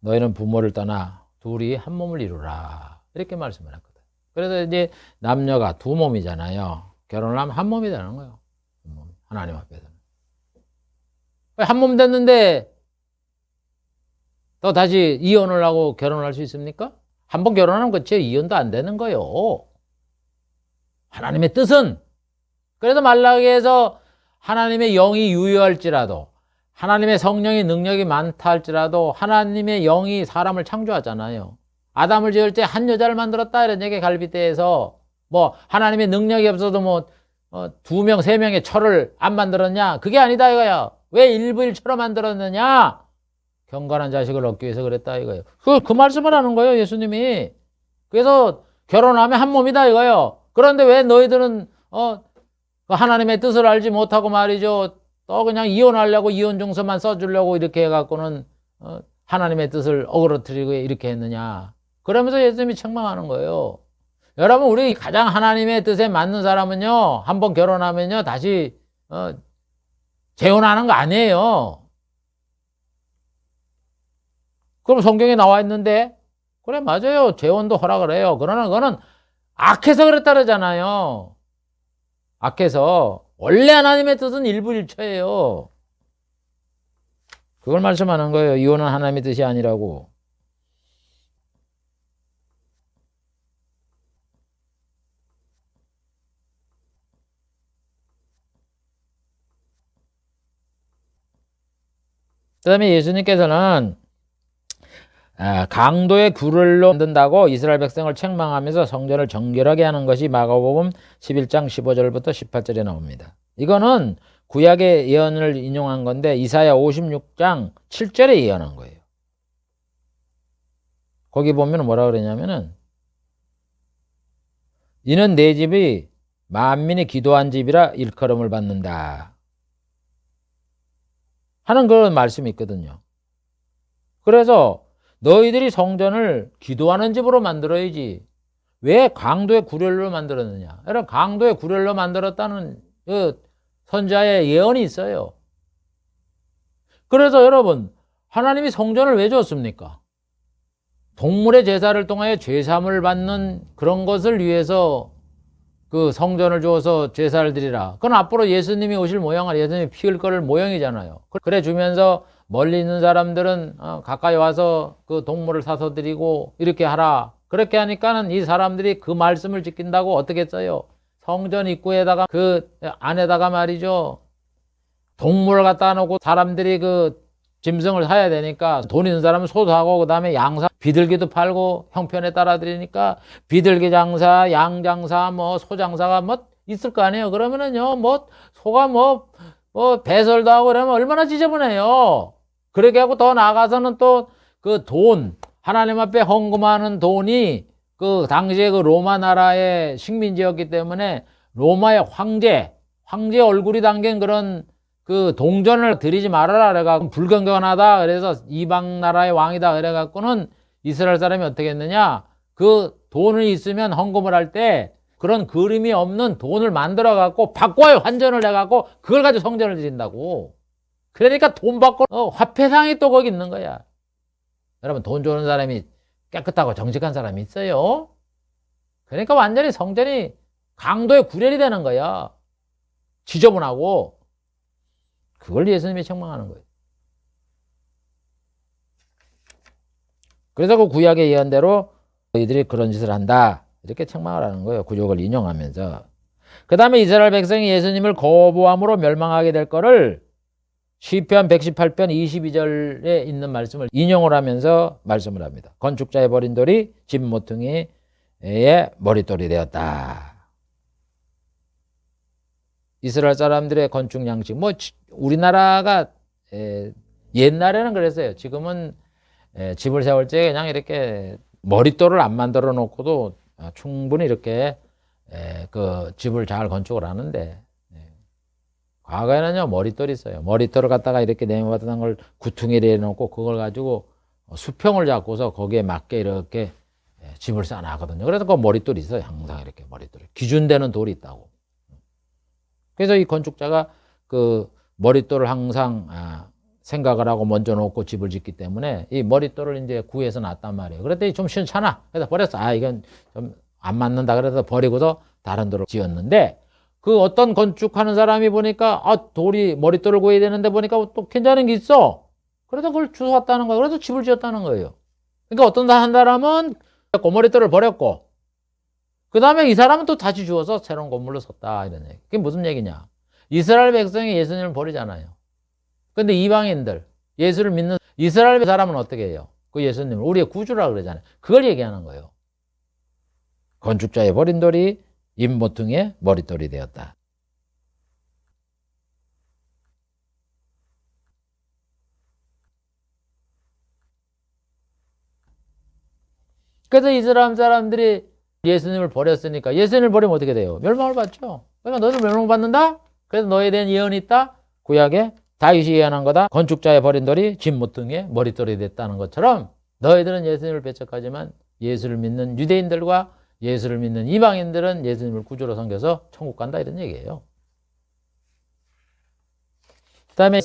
너희는 부모를 떠나 둘이 한 몸을 이루라. 이렇게 말씀을 했거든. 그래서 이제 남녀가 두 몸이잖아요. 결혼을 하면 한 몸이 되는 거예요. 하나님 앞에서는. 한 몸 됐는데 또 다시 이혼을 하고 결혼할 수 있습니까? 한 번 결혼하면 그치 이혼도 안 되는 거예요. 하나님의 뜻은 그래서 말라기에서 하나님의 영이 유효할지라도 하나님의 성령의 능력이 많다 할지라도 하나님의 영이 사람을 창조하잖아요. 아담을 지을 때 한 여자를 만들었다 이런 얘기 갈빗대에서 뭐 하나님의 능력이 없어도 뭐 2명 3명의 철을 안 만들었냐? 그게 아니다 이거야. 왜 일부일처럼 만들었느냐? 경건한 자식을 얻기 위해서 그랬다 이거예요. 그 말씀을 하는 거예요, 예수님이. 그래서 결혼하면 한 몸이다 이거예요. 그런데 왜 너희들은 하나님의 뜻을 알지 못하고 말이죠. 또 그냥 이혼하려고 이혼 증서만 써주려고 이렇게 해갖고는 하나님의 뜻을 어그러뜨리고 이렇게 했느냐. 그러면서 예수님이 책망하는 거예요. 여러분, 우리 가장 하나님의 뜻에 맞는 사람은요, 한번 결혼하면요, 다시 재혼하는 거 아니에요. 그럼 성경에 나와 있는데, 그래, 맞아요. 재혼도 허락을 해요. 그러나 그거는 악해서 그랬다 그러잖아요. 악해서. 원래 하나님의 뜻은 일부일처예요. 그걸 말씀하는 거예요. 이혼은 하나님의 뜻이 아니라고. 그 다음에 예수님께서는 강도의 굴을로 만든다고 이스라엘 백성을 책망하면서 성전을 정결하게 하는 것이 마가복음 11장 15절부터 18절에 나옵니다. 이거는 구약의 예언을 인용한 건데 이사야 56장 7절에 예언한 거예요. 거기 보면 뭐라 그러냐면은 이는 내 집이 만민이 기도한 집이라 일컬음을 받는다 하는 그런 말씀이 있거든요. 그래서 너희들이 성전을 기도하는 집으로 만들어야지 왜 강도의 구렬로 만들었느냐. 여러분, 강도의 구렬로 만들었다는 그 선지자의 예언이 있어요. 그래서 여러분, 하나님이 성전을 왜 줬습니까? 동물의 제사를 통하여 죄사함을 받는 그런 것을 위해서 그 성전을 주어서 제사를 드리라. 그건 앞으로 예수님이 오실 모양을 예수님이 피 흘릴 모양이잖아요. 그래 주면서 멀리 있는 사람들은 가까이 와서 그 동물을 사서 드리고 이렇게 하라. 그렇게 하니까는 이 사람들이 그 말씀을 지킨다고 어떻게 써요? 성전 입구에다가 그 안에다가 말이죠. 동물을 갖다 놓고 사람들이 그 짐승을 사야 되니까 돈 있는 사람은 소도 하고 그다음에 양사 비둘기도 팔고 형편에 따라 드리니까 비둘기 장사, 양 장사, 뭐 소 장사가 뭐 있을 거 아니에요. 그러면은요, 뭐 소가 뭐 배설도 하고 그러면 얼마나 지저분해요. 그렇게 하고 더 나아가서는 또 그 돈, 하나님 앞에 헌금하는 돈이 그 당시에 그 로마 나라의 식민지였기 때문에 로마의 황제 얼굴이 담긴 그런 그 동전을 드리지 말아라 그래갖고 불경건하다 그래서 이방 나라의 왕이다 그래갖고는 이스라엘 사람이 어떻게 했느냐, 그 돈을 있으면 헌금을 할 때 그런 그림이 없는 돈을 만들어 갖고 바꿔요. 환전을 해갖고 그걸 가지고 성전을 드린다고. 그러니까 돈 받고 화폐상이 또 거기 있는 거야. 여러분, 돈 주는 사람이 깨끗하고 정직한 사람이 있어요? 그러니까 완전히 성전이 강도의 구렬이 되는 거야. 지저분하고. 그걸 예수님이 책망하는 거예요. 그래서 그 구약의 예언대로 너희들이 그런 짓을 한다 이렇게 책망을 하는 거예요. 구약을 인용하면서. 그 다음에 이스라엘 백성이 예수님을 거부함으로 멸망하게 될 거를 시편 118편 22절에 있는 말씀을 인용을 하면서 말씀을 합니다. 건축자의 버린 돌이 집 모퉁이의 머릿돌이 되었다. 이스라엘 사람들의 건축 양식, 뭐 우리나라가 옛날에는 그랬어요. 지금은 집을 세울 때 그냥 이렇게 머릿돌을 안 만들어 놓고도 충분히 이렇게 그 집을 잘 건축을 하는데, 과거에는요 머릿돌이 있어요. 머릿돌을 갖다가 이렇게 네모받은 걸 구퉁이를 해놓고 그걸 가지고 수평을 잡고서 거기에 맞게 이렇게 집을 쌓아나거든요. 그래서 그 머릿돌이 있어요. 항상 이렇게 머릿돌이 기준되는 돌이 있다고. 그래서 이 건축자가 그 머릿돌을 항상 생각을 하고 먼저 놓고 집을 짓기 때문에 이 머릿돌을 이제 구해서 놨단 말이에요. 그랬더니 좀 시원찮아. 그래서 버렸어. 이건 좀 안 맞는다. 그래서 버리고서 다른 돌을 지었는데, 그 어떤 건축하는 사람이 보니까 돌이 머릿돌을 구해야 되는데 보니까 또 괜찮은 게 있어. 그래서 그걸 주워왔다는 거예요. 그래서 집을 지었다는 거예요. 그러니까 어떤 한 사람은 머릿돌을 버렸고 그 다음에 이 사람은 또 다시 주워서 새로운 건물로 섰다 이런 얘기. 그게 무슨 얘기냐? 이스라엘 백성이 예수님을 버리잖아요. 근데 이방인들 예수를 믿는 이스라엘 사람은 어떻게 해요? 그 예수님을 우리의 구주라 그러잖아요. 그걸 얘기하는 거예요. 건축자의 버린 돌이 입모퉁이의 머릿돌이 되었다. 그래서 이스라엘 사람들이 예수님을 버렸으니까 예수님을 버리면 어떻게 돼요? 멸망을 받죠. 그러니까 너희들 멸망받는다? 그래서 너희에 대한 예언이 있다? 구약에 다윗이 예언한 거다. 건축자의 버린 돌이 집 모퉁이의 머릿돌이 됐다는 것처럼 너희들은 예수님을 배척하지만 예수를 믿는 유대인들과 예수를 믿는 이방인들은 예수님을 구주로 섬겨서 천국 간다 이런 얘기예요. 그 다음에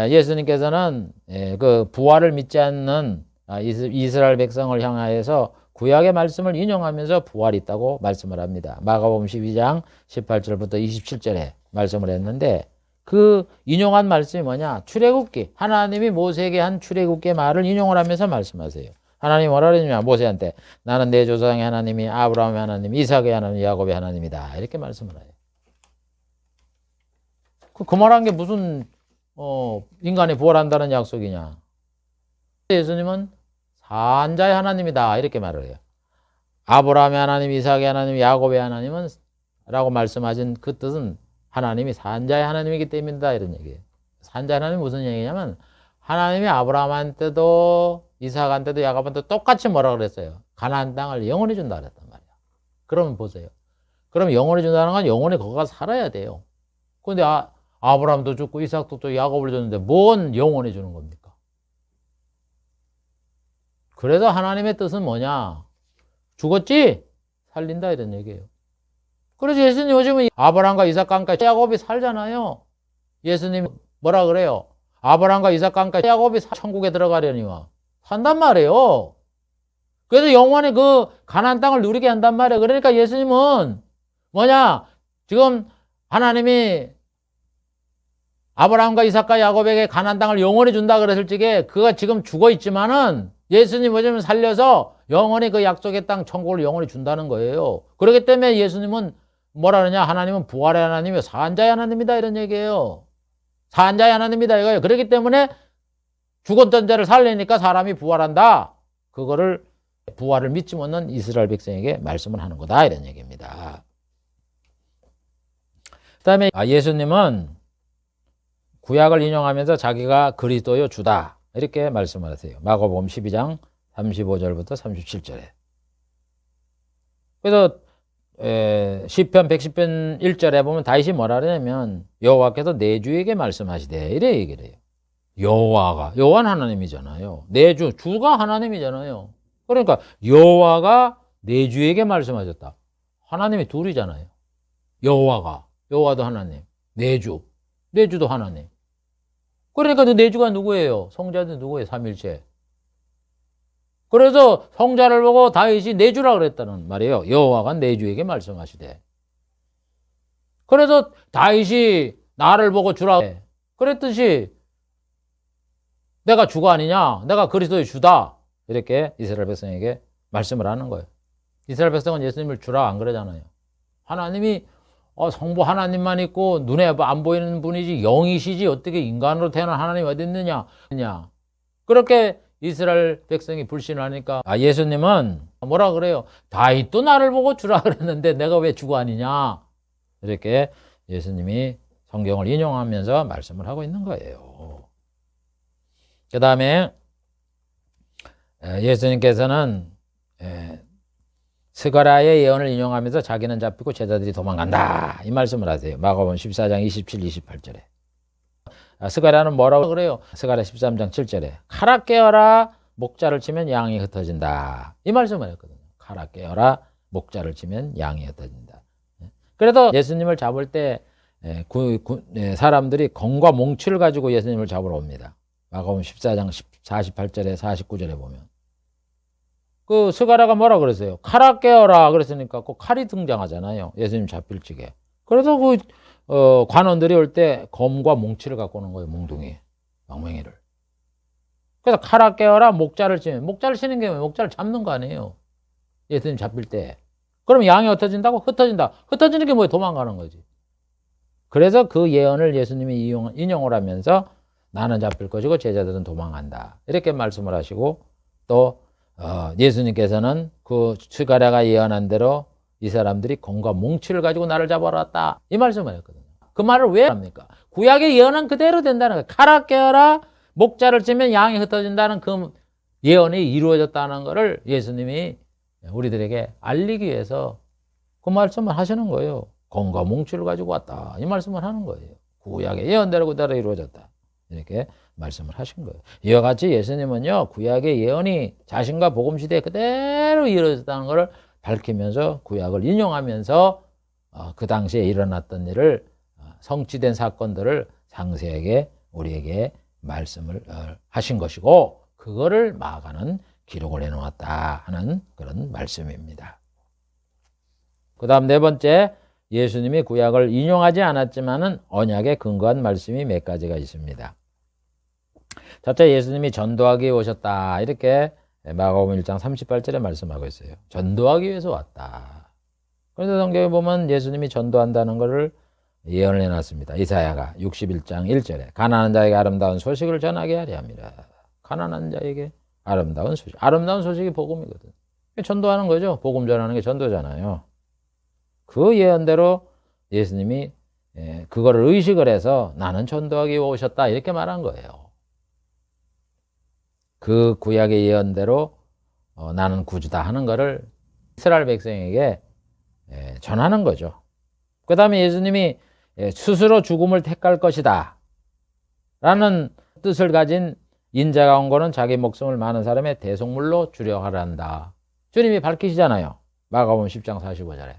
예수님께서는 그 부활을 믿지 않는 이스라엘 백성을 향하여서 구약의 말씀을 인용하면서 부활이 있다고 말씀을 합니다. 마가복음 12장 18절부터 27절에 말씀을 했는데 그 인용한 말씀이 뭐냐? 출애굽기. 하나님이 모세에게 한 출애굽기의 말을 인용을 하면서 말씀하세요. 하나님이 뭐라 그러냐? 모세한테 나는 내 조상의 하나님이 아브라함의 하나님, 이삭의 하나님, 야곱의 하나님이다. 이렇게 말씀을 해요. 그 말한 게 무슨 인간이 부활한다는 약속이냐? 예수님은 산자의 하나님이다 이렇게 말을 해요. 아브라함의 하나님, 이삭의 하나님, 야곱의 하나님은 라고 말씀하신 그 뜻은 하나님이 산자의 하나님이기 때문이다 이런 얘기예요. 산자의 하나님이 무슨 얘기냐면 하나님이 아브라함한테도 이삭한테도 야곱한테도 똑같이 뭐라 그랬어요? 가나안 땅을 영원히 준다 그랬단 말이야. 그러면 보세요. 그럼 영원히 준다는 건 영원히 거기 가서 살아야 돼요. 그런데 아브라함도 죽고 이삭도 또 야곱을 줬는데 뭔 영원히 주는 겁니까? 그래서 하나님의 뜻은 뭐냐? 죽었지? 살린다 이런 얘기예요. 그래서 예수님 오시면 아브라함과 이삭과 함께 야곱이 살잖아요. 예수님 뭐라 그래요? 아브라함과 이삭과 함께 야곱이 천국에 들어가려니와 산단 말이에요. 그래서 영원히 그 가나안 땅을 누리게 한단 말이에요. 그러니까 예수님은 뭐냐? 지금 하나님이 아브라함과 이삭과 야곱에게 가나안 땅을 영원히 준다 그랬을 적에 그가 지금 죽어 있지만은 예수님 오시면 살려서 영원히 그 약속의 땅 천국을 영원히 준다는 거예요. 그렇기 때문에 예수님은 뭐라 그러냐? 하나님은 부활의 하나님이요 산자의 하나님이다 이런 얘기예요. 산자의 하나님이다 이거예요. 그렇기 때문에 죽었던 자를 살리니까 사람이 부활한다. 그거를 부활을 믿지 못하는 이스라엘 백성에게 말씀을 하는 거다 이런 얘기입니다. 그 다음에 예수님은 구약을 인용하면서 자기가 그리스도요 주다 이렇게 말씀을 하세요. 마가복음 12장 35절부터 37절에. 그래서 시편 110편 1절에 보면 다윗이 뭐라 그러냐면 여호와께서 내 주에게 말씀하시되 이래 얘기를 해요. 여호와는 하나님이잖아요. 내 주가 하나님이잖아요. 그러니까 여호와가 내 주에게 말씀하셨다. 하나님이 둘이잖아요. 여호와도 하나님, 내 주도 하나님. 그러니까 내 주가 누구예요? 성자도 누구예요? 삼일체. 그래서 성자를 보고 다윗이 내 주라 그랬다는 말이에요. 여호와가 내 주에게 말씀하시되. 그래서 다윗이 나를 보고 주라 그랬듯이 내가 주가 아니냐? 내가 그리스도의 주다. 이렇게 이스라엘 백성에게 말씀을 하는 거예요. 이스라엘 백성은 예수님을 주라 안 그러잖아요. 하나님이 성부 하나님만 있고 눈에 안 보이는 분이지 영이시지 어떻게 인간으로 태어난 하나님이 어디 있느냐. 그렇게 이스라엘 백성이 불신을 하니까 예수님은 뭐라 그래요? 다윗도 나를 보고 주라 그랬는데 내가 왜 주가 아니냐. 이렇게 예수님이 성경을 인용하면서 말씀을 하고 있는 거예요. 그 다음에 예수님께서는 스가랴의 예언을 인용하면서 자기는 잡히고 제자들이 도망간다 이 말씀을 하세요. 마가복음 14장 27, 28절에. 스가랴는 뭐라고 그래요? 스가랴 13장 7절에 칼아 깨어라 목자를 치면 양이 흩어진다 이 말씀을 했거든요. 칼아 깨어라 목자를 치면 양이 흩어진다. 그래서 예수님을 잡을 때 사람들이 검과 몽치를 가지고 예수님을 잡으러 옵니다. 마가복음 14장 48절에 49절에 보면 그 스가랴가 뭐라 그랬어요? 칼아 깨어라 그랬으니까 꼭 칼이 등장하잖아요. 예수님 잡힐 적에. 그래서 그 관원들이 올 때 검과 몽치를 갖고 오는 거예요. 몽둥이, 망명이를. 그래서 칼아 깨어라 목자를 치면 목자를 치는 게 목자를 잡는 거 아니에요. 예수님 잡힐 때. 그럼 양이 흩어진다고? 흩어진다. 흩어지는 게 뭐예요? 도망가는 거지. 그래서 그 예언을 예수님이 인용을 하면서 나는 잡힐 것이고 제자들은 도망간다. 이렇게 말씀을 하시고 또 예수님께서는 그 스가랴가 예언한 대로 이 사람들이 검과 몽치를 가지고 나를 잡아왔다. 이 말씀을 했거든요. 그 말을 왜 합니까? 구약의 예언은 그대로 된다는 거예요. 칼아 깨어라 목자를 치면 양이 흩어진다는 그 예언이 이루어졌다는 것을 예수님이 우리들에게 알리기 위해서 그 말씀을 하시는 거예요. 검과 몽치를 가지고 왔다. 이 말씀을 하는 거예요. 구약의 예언대로 그대로 이루어졌다. 이렇게 말씀을 하신 거예요. 이와 같이 예수님은요, 구약의 예언이 자신과 복음시대에 그대로 이루어졌다는 것을 밝히면서 구약을 인용하면서 그 당시에 일어났던 일을 성취된 사건들을 상세하게 우리에게 말씀을 하신 것이고 그거를 마가는 기록을 해놓았다 하는 그런 말씀입니다. 그 다음 네 번째, 예수님이 구약을 인용하지 않았지만은 언약에 근거한 말씀이 몇 가지가 있습니다. 첫째, 예수님이 전도하기 위해 오셨다. 이렇게 마가복음 1장 38절에 말씀하고 있어요. 전도하기 위해서 왔다. 그런데 성경에 보면 예수님이 전도한다는 것을 예언을 해놨습니다. 이사야가 61장 1절에 가난한 자에게 아름다운 소식을 전하게 하려 함이라. 가난한 자에게 아름다운 소식. 아름다운 소식이 복음이거든. 전도하는 거죠. 복음 전하는 게 전도잖아요. 그 예언대로 예수님이 그거를 의식을 해서 나는 전도하기 위해 오셨다 이렇게 말한 거예요. 그 구약의 예언대로 나는 구주다 하는 거를 이스라엘 백성에게 전하는 거죠. 그 다음에 예수님이 스스로 죽음을 택할 것이다 라는 뜻을 가진 인자가 온 거는 자기 목숨을 많은 사람의 대속물로 주려 하려 한다. 주님이 밝히시잖아요. 마가복음 10장 45절에.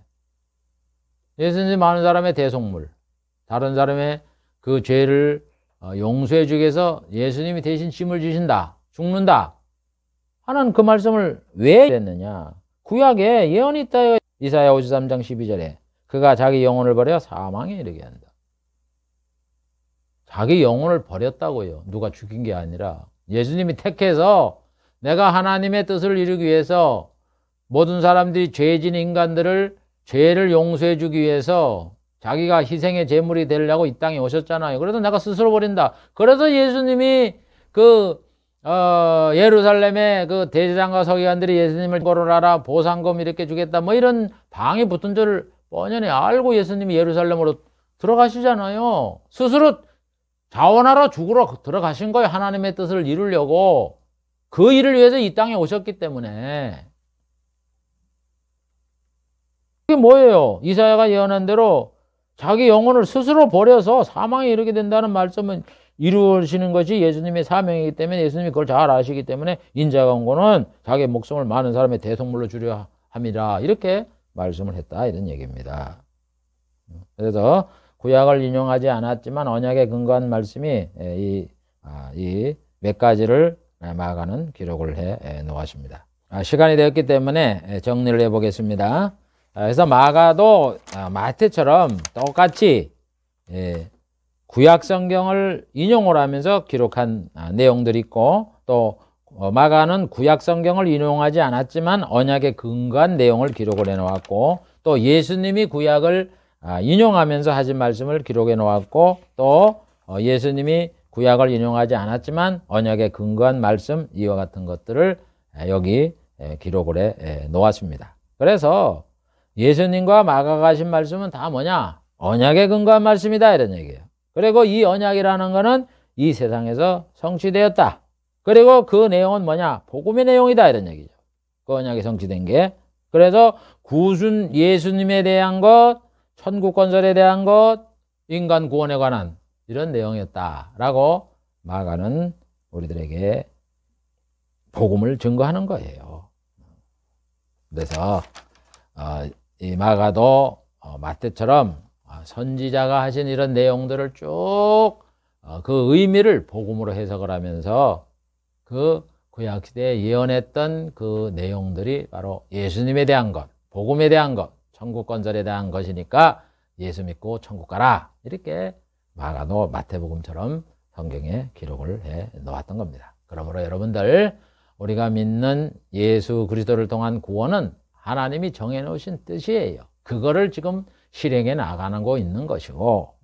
예수님이 많은 사람의 대속물, 다른 사람의 그 죄를 용서해 주기 위해서 예수님이 대신 짐을 지신다, 죽는다 하는 그 말씀을 왜 했느냐. 구약에 예언이 있다. 이사야 53장 12절에 그가 자기 영혼을 버려 사망에 이르게 한다. 자기 영혼을 버렸다고요. 누가 죽인 게 아니라 예수님이 택해서 내가 하나님의 뜻을 이루기 위해서 모든 사람들이 죄진 인간들을 죄를 용서해 주기 위해서 자기가 희생의 제물이 되려고 이 땅에 오셨잖아요. 그래서 내가 스스로 버린다. 그래서 예수님이 예루살렘에 그 대제사장과 서기관들이 예수님을 거론하라 보상금 이렇게 주겠다 뭐 이런 방해 붙은 줄을 뻔히 알고 예수님이 예루살렘으로 들어가시잖아요. 스스로 자원하러 죽으러 들어가신 거예요. 하나님의 뜻을 이루려고. 그 일을 위해서 이 땅에 오셨기 때문에. 이게 뭐예요? 이사야가 예언한 대로 자기 영혼을 스스로 버려서 사망에 이르게 된다는 말씀은 이루어지는 것이 예수님의 사명이기 때문에 예수님이 그걸 잘 아시기 때문에 인자가 온 거는 자기 목숨을 많은 사람의 대속물로 주려 함이라 이렇게 말씀을 했다 이런 얘기입니다. 그래서 구약을 인용하지 않았지만 언약에 근거한 말씀이 이 몇 가지를 마가는 기록을 해 놓았습니다. 시간이 되었기 때문에 정리를 해보겠습니다. 그래서 마가도 마태처럼 똑같이 구약 성경을 인용을 하면서 기록한 내용들이 있고 또 마가는 구약 성경을 인용하지 않았지만 언약에 근거한 내용을 기록을 해 놓았고 또 예수님이 구약을 인용하면서 하신 말씀을 기록해 놓았고 또 예수님이 구약을 인용하지 않았지만 언약에 근거한 말씀 이와 같은 것들을 여기 기록을 해 놓았습니다. 그래서 예수님과 마가가 하신 말씀은 다 뭐냐? 언약에 근거한 말씀이다 이런 얘기예요. 그리고 이 언약이라는 거는 이 세상에서 성취되었다. 그리고 그 내용은 뭐냐? 복음의 내용이다 이런 얘기죠. 그 언약이 성취된 게. 그래서 구순 예수님에 대한 것, 천국 건설에 대한 것, 인간 구원에 관한 이런 내용이었다라고 마가는 우리들에게 복음을 증거하는 거예요. 그래서 이 마가도 마태처럼 선지자가 하신 이런 내용들을 쭉 그 의미를 복음으로 해석을 하면서 그 구약시대에 예언했던 그 내용들이 바로 예수님에 대한 것, 복음에 대한 것, 천국 건설에 대한 것이니까 예수 믿고 천국 가라 이렇게 마가도 마태복음처럼 성경에 기록을 해 놓았던 겁니다. 그러므로 여러분들 우리가 믿는 예수 그리스도를 통한 구원은 하나님이 정해놓으신 뜻이에요. 그거를 지금 실행해 나가고 있는 것이고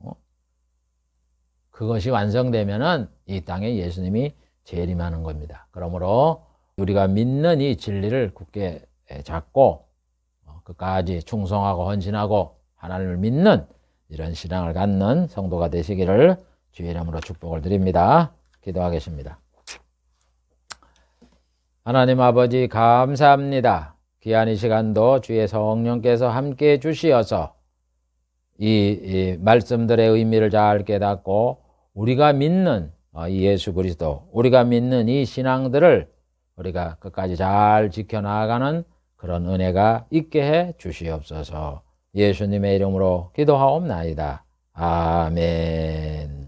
그것이 완성되면은 이 땅에 예수님이 재림하는 겁니다. 그러므로 우리가 믿는 이 진리를 굳게 잡고 끝까지 충성하고 헌신하고 하나님을 믿는 이런 신앙을 갖는 성도가 되시기를 주의 이름으로 축복을 드립니다. 기도하겠습니다. 하나님 아버지 감사합니다. 귀한 이 시간도 주의 성령께서 함께해 주시어서 이 말씀들의 의미를 잘 깨닫고 우리가 믿는 이 예수 그리스도, 우리가 믿는 이 신앙들을 우리가 끝까지 잘 지켜나가는 그런 은혜가 있게 해 주시옵소서. 예수님의 이름으로 기도하옵나이다. 아멘.